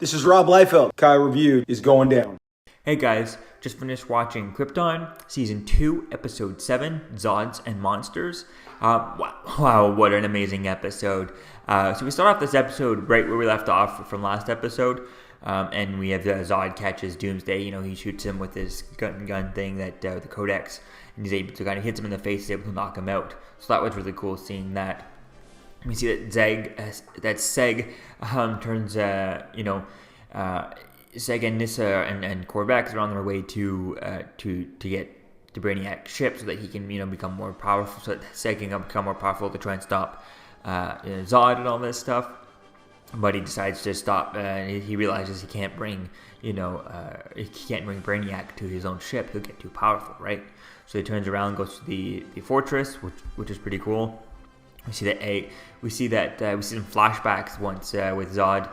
This is Rob Liefeld. Kai Review is going down. Hey guys, just finished watching Krypton, Season 2, Episode 7, Zods and Monsters. Wow, what an amazing episode. So we start off this episode right where we left off from last episode. And we have Zod catches Doomsday. He shoots him with his gun thing, that the Codex. And he's able to kind of hits him in the face, he's able to knock him out. So that was really cool seeing that. We see that Seg turns, Seg and Nissa and Korvax are on their way to get the Brainiac ship so that he can, become more powerful, so that Seg can become more powerful to try and stop Zod and all this stuff. But he decides to stop, and he realizes he can't bring Brainiac to his own ship. He'll get too powerful, right? So he turns around and goes to the fortress, which is pretty cool. We see some flashbacks once with Zod.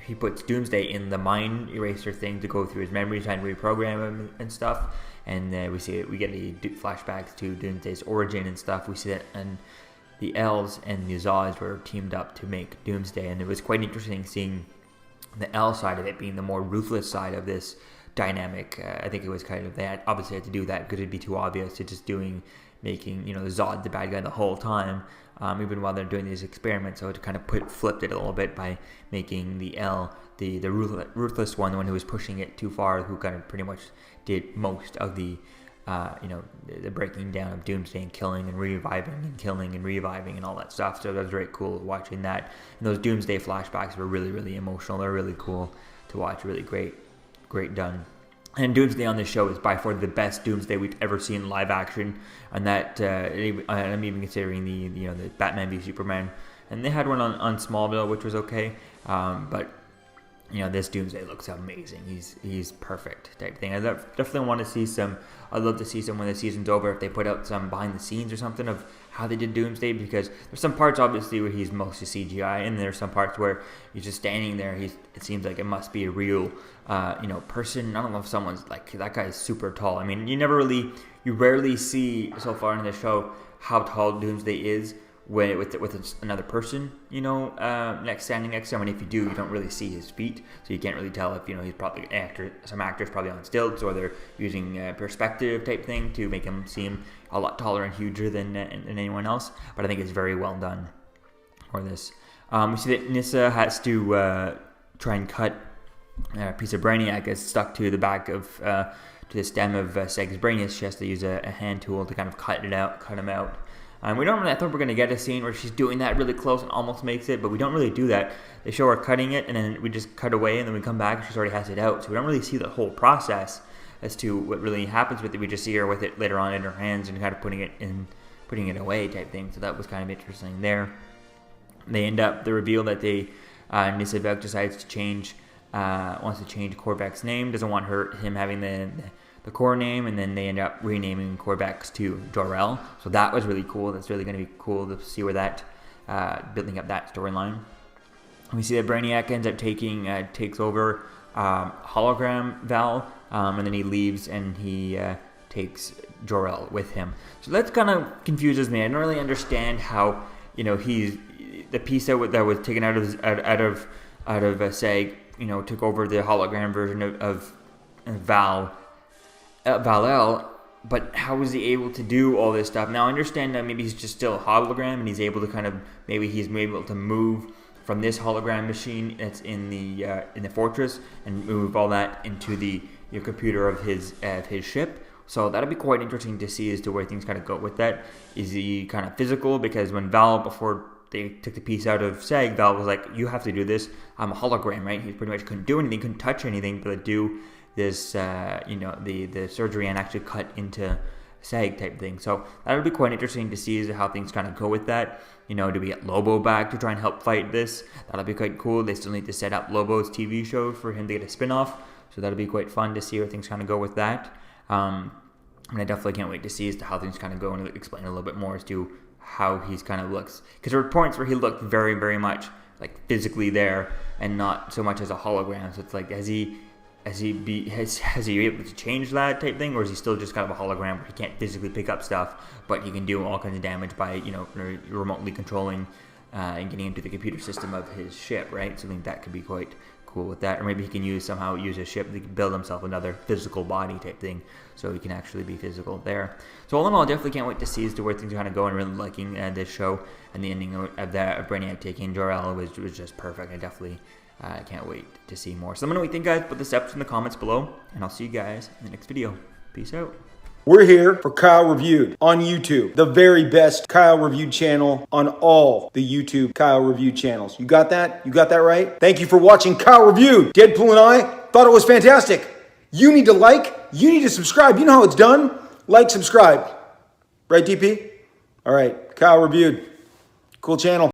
He puts Doomsday in the mind eraser thing to go through his memories and reprogram him and stuff. And we get flashbacks to Doomsday's origin and stuff. We see that, and the elves and the Zods were teamed up to make Doomsday, and it was quite interesting seeing the L side of it being the more ruthless side of this dynamic. I think it was kind of, they obviously had to do that because it'd be too obvious to just making the Zod the bad guy the whole time, even while they're doing these experiments. So it kind of flipped it a little bit by making the L the ruthless one, the one who was pushing it too far, who kind of pretty much did most of the the breaking down of Doomsday and killing and reviving and killing and reviving and all that stuff. So that was very cool watching that. And those Doomsday flashbacks were really, really emotional. They're really cool to watch. Really great done. And Doomsday on this show is by far the best Doomsday we've ever seen live action. And that I'm even considering the Batman v Superman. And they had one on Smallville, which was okay. But this Doomsday looks amazing. He's perfect type thing. I definitely want to see some. I'd love to see some when the season's over, if they put out some behind the scenes or something of how they did Doomsday, because there's some parts obviously where he's mostly CGI, and there's some parts where he's just standing there. It seems like it must be a real person. I don't know if someone's like, that guy's super tall. I mean, you rarely see so far in the show how tall Doomsday is with another person, standing next to him. And if you do, you don't really see his feet, so you can't really tell if he's probably some actors probably on stilts, or they're using perspective type thing to make him seem a lot taller and huger than anyone else. But I think it's very well done for this. We see that Nissa has to try and cut a piece of Brainiac is stuck to the back of to the stem of Seg's brain. She has to use a hand tool to kind of cut him out. I thought we're going to get a scene where she's doing that really close and almost makes it, but we don't really do that. They show her cutting it, and then we just cut away, and then we come back, and she already has it out. So we don't really see the whole process as to what really happens with it. We just see her with it later on in her hands and kind of putting it away type thing. So that was kind of interesting there. They reveal that Nissa Vec decides to wants to change Korvac's name, doesn't want him having the core name, and then they end up renaming Korvax to Jor-El. So that was really cool. That's really going to be cool to see where that building up that storyline. We see that Brainiac ends up takes over hologram Val, and then he leaves and he takes Jor-El with him. So that kind of confuses me. I don't really understand how he's the piece that was taken out of Seg, took over the hologram version of Val-El, but how was he able to do all this stuff? Now I understand that maybe he's just still a hologram, and he's able to he's able to move from this hologram machine that's in the fortress and move all that into the computer of his ship. So that'll be quite interesting to see as to where things kind of go with that. Is he kind of physical? Because when Val, before they took the piece out of Seg, Val was like, "You have to do this. I'm a hologram," right? He pretty much couldn't do anything, couldn't touch anything, but do this, the surgery and actually cut into Seg type thing. So that would be quite interesting to see as to how things kind of go with that. Do we get Lobo back to try and help fight this? That'll be quite cool. They still need to set up Lobo's TV show for him to get a spin-off. So that'll be quite fun to see where things kind of go with that. And I definitely can't wait to see as to how things kind of go, and explain a little bit more as to how he's kind of looks. Because there were points where he looked very, very much like physically there and not so much as a hologram. So it's like, has he able to change that type thing, or is he still just kind of a hologram where he can't physically pick up stuff, but he can do all kinds of damage by remotely controlling and getting into the computer system of his ship, right? So I think that could be quite cool with that. Or maybe he can somehow use his ship to build himself another physical body type thing, so he can actually be physical there. So all in all, I definitely can't wait to see as to where things are kind of going. Really liking this show, and the ending of that of Brainiac taking Jor-El was just perfect. I definitely can't wait to see more. So let me know what you think, guys. Put this episode in the comments below, and I'll see you guys in the next video. Peace out. We're here for Kyle Reviewed on YouTube, the very best Kyle Reviewed channel on all the YouTube Kyle Reviewed channels. You got that? You got that right? Thank you for watching Kyle Reviewed. Deadpool and I thought it was fantastic. You need to like, you need to subscribe. You know how it's done. Like, subscribe. Right, DP? All right, Kyle Reviewed. Cool channel.